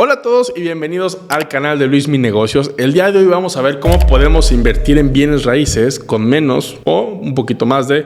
Hola a todos y bienvenidos al canal de Luis Mi Negocios. El día de hoy vamos a ver cómo podemos invertir en bienes raíces con menos o un poquito más de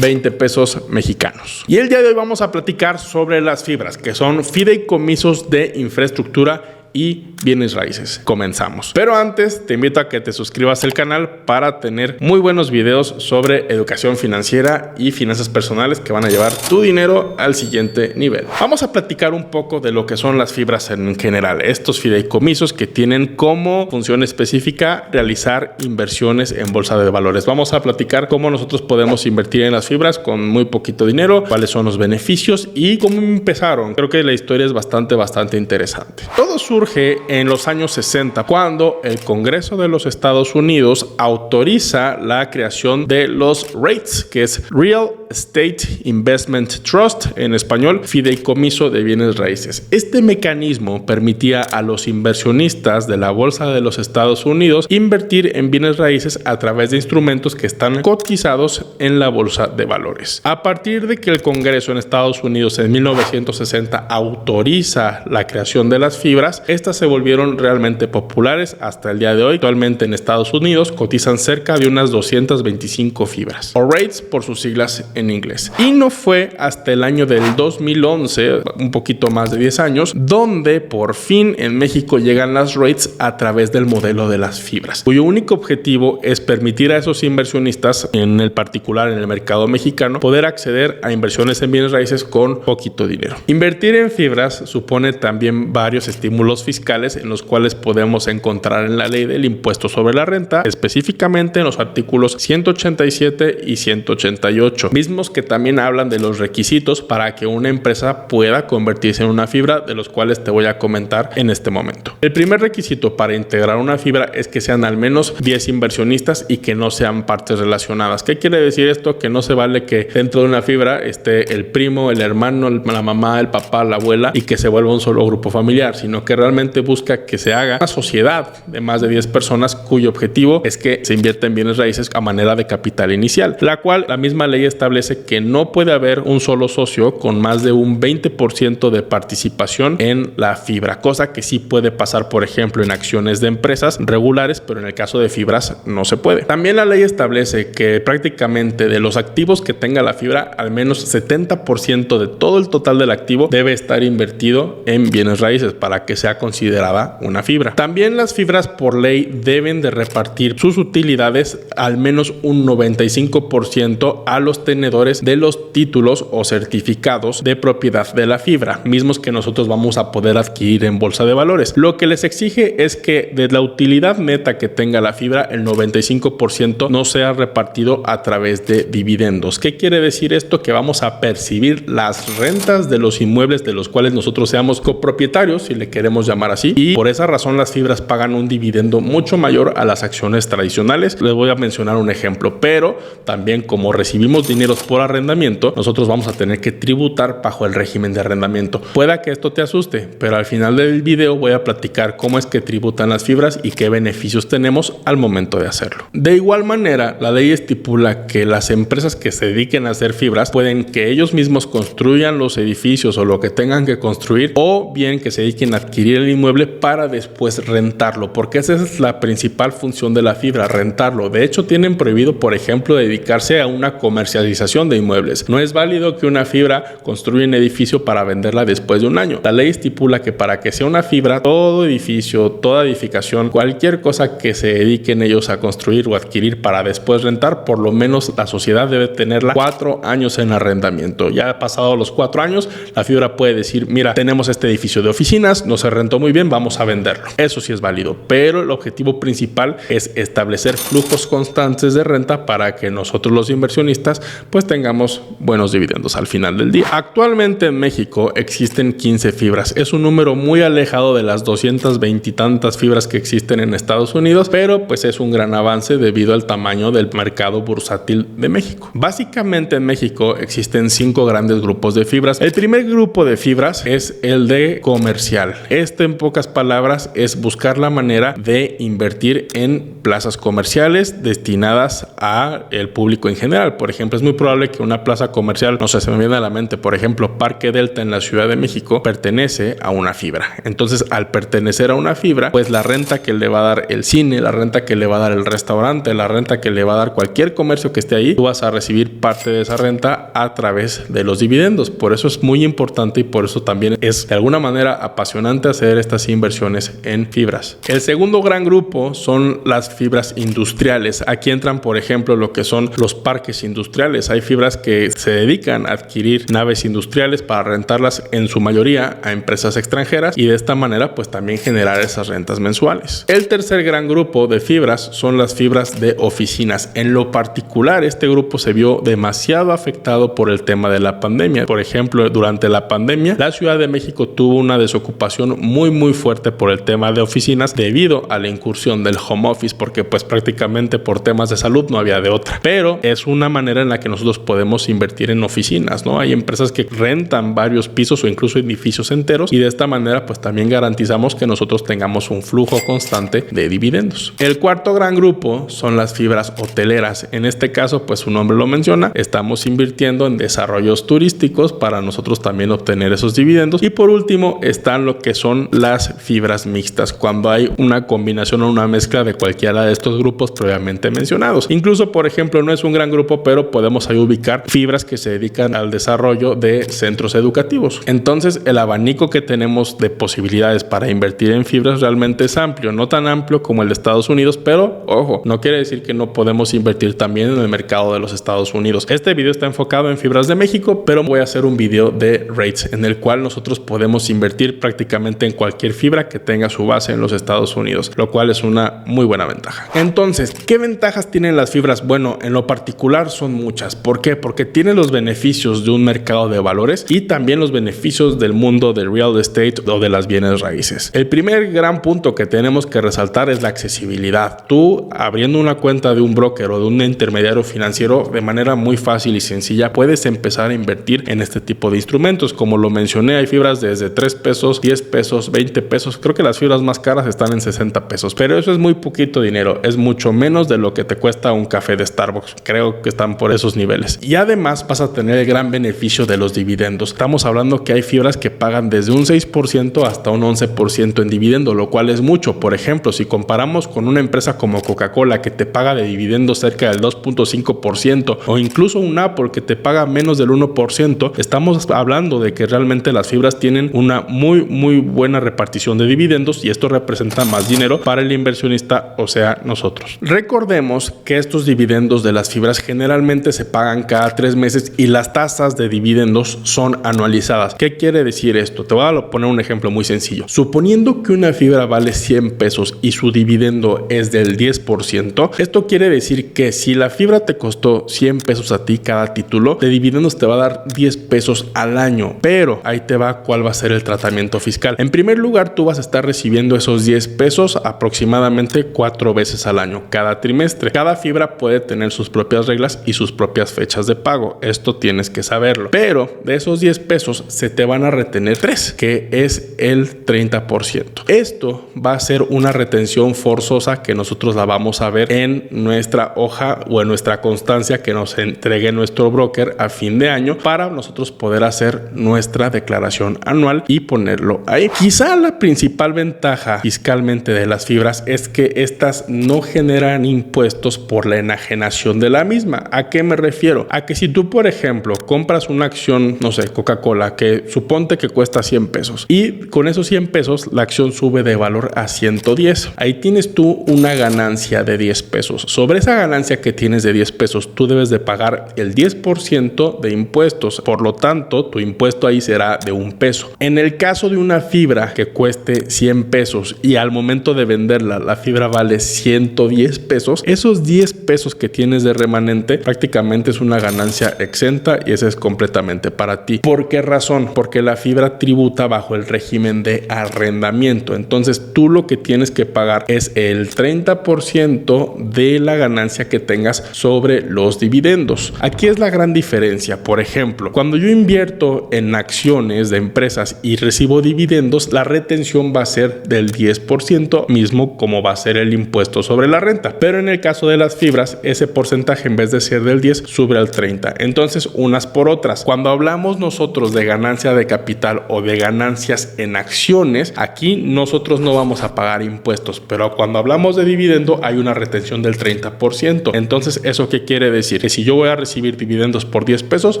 20 pesos mexicanos. Y el día de hoy vamos a platicar sobre las fibras, que son fideicomisos de infraestructura y bienes raíces. Comenzamos. Pero antes te invito a que te suscribas al canal para tener muy buenos videos sobre educación financiera y finanzas personales que van a llevar tu dinero al siguiente nivel. Vamos a platicar un poco de lo que son las fibras en general. Estos fideicomisos que tienen como función específica realizar inversiones en bolsa de valores. Vamos a platicar cómo nosotros podemos invertir en las fibras con muy poquito dinero, cuáles son los beneficios y cómo empezaron. Creo que la historia es bastante interesante. Todo surge en los años 60 cuando el Congreso de los Estados Unidos autoriza la creación de los REITs, que es Real Estate Investment Trust, en español, fideicomiso de bienes raíces. Este mecanismo permitía a los inversionistas de la Bolsa de los Estados Unidos invertir en bienes raíces a través de instrumentos que están cotizados en la Bolsa de Valores. A partir de que el Congreso en Estados Unidos en 1960 autoriza la creación de las fibras, estas se volvieron realmente populares hasta el día de hoy. Actualmente en Estados Unidos cotizan cerca de unas 225 fibras, o REITs por sus siglas en inglés. Y no fue hasta el año del 2011, un poquito más de 10 años, donde por fin en México llegan las REITs a través del modelo de las fibras, cuyo único objetivo es permitir a esos inversionistas, en el particular en el mercado mexicano, poder acceder a inversiones en bienes raíces con poquito dinero. Invertir en fibras supone también varios estímulos fiscales en los cuales podemos encontrar en la ley del impuesto sobre la renta, específicamente en los artículos 187 y 188, mismos que también hablan de los requisitos para que una empresa pueda convertirse en una fibra, de los cuales te voy a comentar en este momento. El primer requisito para integrar una fibra es que sean al menos 10 inversionistas y que no sean partes relacionadas. ¿Qué quiere decir esto? Que no se vale que dentro de una fibra esté el primo, el hermano, la mamá, el papá, la abuela y que se vuelva un solo grupo familiar, sino que realmente busca que se haga una sociedad de más de 10 personas cuyo objetivo es que se invierta en bienes raíces a manera de capital inicial, la cual la misma ley establece que no puede haber un solo socio con más de un 20% de participación en la fibra, cosa que sí puede pasar, por ejemplo, en acciones de empresas regulares, pero en el caso de fibras no se puede. También la ley establece que prácticamente de los activos que tenga la fibra, al menos 70% de todo el total del activo debe estar invertido en bienes raíces para que sea considerada una fibra. También las fibras por ley deben de repartir sus utilidades al menos un 95% a los tenedores de los títulos o certificados de propiedad de la fibra, mismos que nosotros vamos a poder adquirir en bolsa de valores. Lo que les exige es que de la utilidad neta que tenga la fibra, el 95% no sea repartido a través de dividendos. ¿Qué quiere decir esto? Que vamos a percibir las rentas de los inmuebles de los cuales nosotros seamos copropietarios, si le queremos llamar así, y por esa razón las fibras pagan un dividendo mucho mayor a las acciones tradicionales. Les voy a mencionar un ejemplo, pero también como recibimos dineros por arrendamiento, nosotros vamos a tener que tributar bajo el régimen de arrendamiento. Pueda que esto te asuste, pero al final del video voy a platicar cómo es que tributan las fibras y qué beneficios tenemos al momento de hacerlo. De igual manera, la ley estipula que las empresas que se dediquen a hacer fibras pueden que ellos mismos construyan los edificios o lo que tengan que construir, o bien que se dediquen a adquirir el inmueble para después rentarlo, porque esa es la principal función de la fibra, rentarlo. De hecho, tienen prohibido, por ejemplo, dedicarse a una comercialización de inmuebles. No es válido que una fibra construya un edificio para venderla después de un año. La ley estipula que para que sea una fibra, todo edificio, toda edificación, cualquier cosa que se dediquen ellos a construir o adquirir para después rentar, por lo menos la sociedad debe tenerla 4 años en arrendamiento. Ya pasados los 4 años, la fibra puede decir, mira, tenemos este edificio de oficinas, no se rentó muy bien, vamos a venderlo. Eso sí es válido, pero el objetivo principal es establecer flujos constantes de renta para que nosotros los inversionistas pues tengamos buenos dividendos al final del día. Actualmente en México existen 15 fibras. Es un número muy alejado de las 220 y tantas fibras que existen en Estados Unidos, pero pues es un gran avance debido al tamaño del mercado bursátil de México. Básicamente en México existen 5 grandes grupos de fibras. El primer grupo de fibras es el de comercial. Este Esto, en pocas palabras, es buscar la manera de invertir en plazas comerciales destinadas al público en general. Por ejemplo, es muy probable que una plaza comercial, no sé, se me viene a la mente, por ejemplo, Parque Delta en la Ciudad de México, pertenece a una fibra. Entonces, al pertenecer a una fibra, pues la renta que le va a dar el cine, la renta que le va a dar el restaurante, la renta que le va a dar cualquier comercio que esté ahí, tú vas a recibir parte de esa renta a través de los dividendos. Por eso es muy importante y por eso también es de alguna manera apasionante hacer estas inversiones en fibras. El segundo gran grupo son las fibras industriales. Aquí entran, por ejemplo, lo que son los parques industriales. Hay fibras que se dedican a adquirir naves industriales para rentarlas en su mayoría a empresas extranjeras y de esta manera pues también generar esas rentas mensuales. El tercer gran grupo de fibras son las fibras de oficinas. En lo particular, este grupo se vio demasiado afectado por el tema de la pandemia. Por ejemplo, durante la pandemia, la Ciudad de México tuvo una desocupación muy fuerte por el tema de oficinas debido a la incursión del home office, porque pues prácticamente por temas de salud no había de otra. Pero es una manera en la que nosotros podemos invertir en oficinas, ¿no? Hay empresas que rentan varios pisos o incluso edificios enteros y de esta manera pues también garantizamos que nosotros tengamos un flujo constante de dividendos. El cuarto gran grupo son las fibras hoteleras. En este caso, pues su nombre lo menciona, estamos invirtiendo en desarrollos turísticos para nosotros también obtener esos dividendos. Y por último están lo que son las fibras mixtas, cuando hay una combinación o una mezcla de cualquiera de estos grupos previamente mencionados. Incluso, por ejemplo, no es un gran grupo, pero podemos ahí ubicar fibras que se dedican al desarrollo de centros educativos. Entonces, el abanico que tenemos de posibilidades para invertir en fibras realmente es amplio, no tan amplio como el de Estados Unidos, pero ojo, no quiere decir que no podemos invertir también en el mercado de los Estados Unidos. Este video está enfocado en fibras de México, pero voy a hacer un video de REITs en el cual nosotros podemos invertir prácticamente en cualquier fibra que tenga su base en los Estados Unidos, lo cual es una muy buena ventaja. Entonces, ¿qué ventajas tienen las fibras? Bueno, en lo particular son muchas. ¿Por qué? Porque tienen los beneficios de un mercado de valores y también los beneficios del mundo del real estate o de las bienes raíces. El primer gran punto que tenemos que resaltar es la accesibilidad. Tú, abriendo una cuenta de un broker o de un intermediario financiero, de manera muy fácil y sencilla puedes empezar a invertir en este tipo de instrumentos. Como lo mencioné, hay fibras desde 3 pesos, 10 pesos, 20 pesos. Creo que las fibras más caras están en 60 pesos, pero eso es muy poquito dinero. Es mucho menos de lo que te cuesta un café de Starbucks. Creo que están por esos niveles. Y además vas a tener el gran beneficio de los dividendos. Estamos hablando que hay fibras que pagan desde un 6% hasta un 11% en dividendo, lo cual es mucho. Por ejemplo, si comparamos con una empresa como Coca-Cola que te paga de dividendos cerca del 2.5% o incluso un Apple que te paga menos del 1%, estamos hablando de que realmente las fibras tienen una muy buena repartición de dividendos y esto representa más dinero para el inversionista, o sea, nosotros. Recordemos que estos dividendos de las fibras generalmente se pagan cada 3 meses y las tasas de dividendos son anualizadas. ¿Qué quiere decir esto? Te voy a poner un ejemplo muy sencillo. Suponiendo que una fibra vale 100 pesos y su dividendo es del 10%, esto quiere decir que si la fibra te costó 100 pesos a ti cada título, de dividendos te va a dar 10 pesos al año. Pero ahí te va cuál va a ser el tratamiento fiscal. En primer lugar, tú vas a estar recibiendo esos 10 pesos aproximadamente 4 veces al año, cada trimestre. Cada fibra puede tener sus propias reglas y sus propias fechas de pago. Esto tienes que saberlo. Pero de esos 10 pesos se te van a retener 3, que es el 30%. Esto va a ser una retención forzosa que nosotros la vamos a ver en nuestra hoja o en nuestra constancia que nos entregue nuestro broker a fin de año para nosotros poder hacer nuestra declaración anual y ponerlo ahí. Quizá la principal ventaja fiscalmente de las fibras es que estas no generan impuestos por la enajenación de la misma. ¿A qué me refiero? A que si tú, por ejemplo, compras una acción, no sé, Coca-Cola, que suponte que cuesta 100 pesos y con esos 100 pesos la acción sube de valor a 110. Ahí tienes tú una ganancia de 10 pesos. Sobre esa ganancia que tienes de 10 pesos, tú debes de pagar el 10% de impuestos. Por lo tanto, tu impuesto ahí será de 1 peso. En el caso de una fibra que cueste 100 pesos y al momento de venderla, la fibra vale 110 pesos, esos 10 pesos que tienes de remanente prácticamente es una ganancia exenta y esa es completamente para ti. ¿Por qué razón? Porque la fibra tributa bajo el régimen de arrendamiento. Entonces, tú lo que tienes que pagar es el 30% de la ganancia que tengas sobre los dividendos. Aquí es la gran diferencia. Por ejemplo, cuando yo invierto en acciones de empresas y recibo dividendos, dividendos, la retención va a ser del 10%, mismo como va a ser el impuesto sobre la renta. Pero en el caso de las fibras, ese porcentaje en vez de ser del 10 sube al 30. Entonces, unas por otras. Cuando hablamos nosotros de ganancia de capital o de ganancias en acciones, aquí nosotros no vamos a pagar impuestos, pero cuando hablamos de dividendo hay una retención del 30%. Entonces, ¿eso qué quiere decir? Que si yo voy a recibir dividendos por 10 pesos,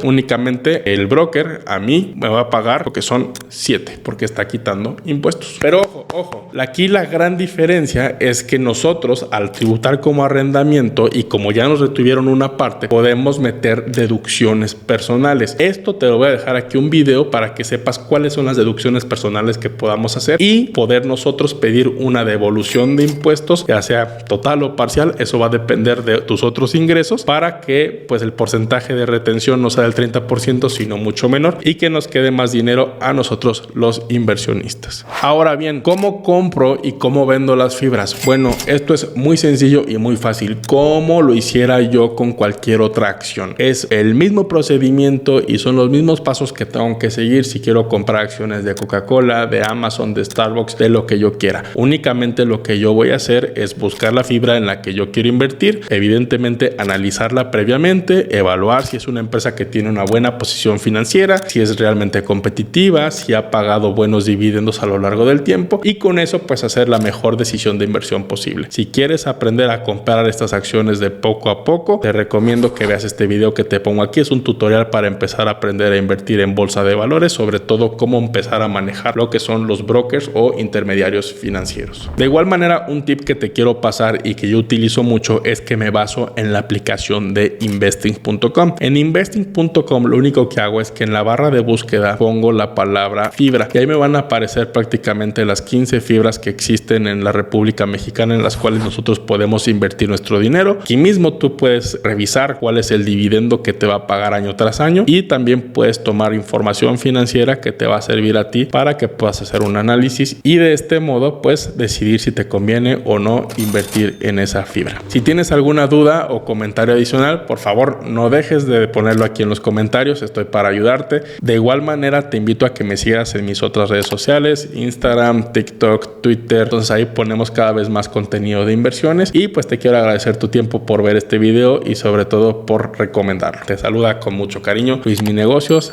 únicamente el broker a mí me va a pagar lo que son 7, porque está quitando impuestos. Pero ojo, aquí la gran diferencia es que nosotros, al tributar como arrendamiento y como ya nos retuvieron una parte, podemos meter deducciones personales. Esto te lo voy a dejar aquí un video para que sepas cuáles son las deducciones personales que podamos hacer y poder nosotros pedir una devolución de impuestos, ya sea total o parcial. Eso va a depender de tus otros ingresos, para que pues el porcentaje de retención no sea del 30%, sino mucho menor, y que nos quede más dinero a nosotros los inversionistas. Ahora bien, ¿cómo compro y cómo vendo las fibras? Bueno, esto es muy sencillo y muy fácil, como lo hiciera yo con cualquier otra acción. Es el mismo procedimiento y son los mismos pasos que tengo que seguir si quiero comprar acciones de Coca-Cola, de Amazon, de Starbucks, de lo que yo quiera. Únicamente lo que yo voy a hacer es buscar la fibra en la que yo quiero invertir, evidentemente analizarla previamente, evaluar si es una empresa que tiene una buena posición financiera, si es realmente competitiva, si ha pagado buenos dividendos a lo largo del tiempo, y con eso pues hacer la mejor decisión de inversión posible. Si quieres aprender a comprar estas acciones de poco a poco, te recomiendo que veas este video que te pongo aquí. Es un tutorial para empezar a aprender a invertir en bolsa de valores, sobre todo cómo empezar a manejar lo que son los brokers o intermediarios financieros. De igual manera, un tip que te quiero pasar y que yo utilizo mucho es que me baso en la aplicación de investing.com. En investing.com lo único que hago es que en la barra de búsqueda pongo la palabra fibra y ahí me van a aparecer prácticamente las 15 fibras que existen en la República Mexicana en las cuales nosotros podemos invertir nuestro dinero. Aquí mismo tú puedes revisar cuál es el dividendo que te va a pagar año tras año, y también puedes tomar información financiera que te va a servir a ti para que puedas hacer un análisis y de este modo pues decidir si te conviene o no invertir en esa fibra. Si tienes alguna duda o comentario adicional, por favor no dejes de ponerlo aquí en los comentarios, estoy para ayudarte. De igual manera te invito a que me sigas en mis otras redes sociales, Instagram, TikTok, Twitter. Entonces ahí ponemos cada vez más contenido de inversiones, y pues te quiero agradecer tu tiempo por ver este video y sobre todo por recomendarlo. Te saluda con mucho cariño Luis Mi Negocios.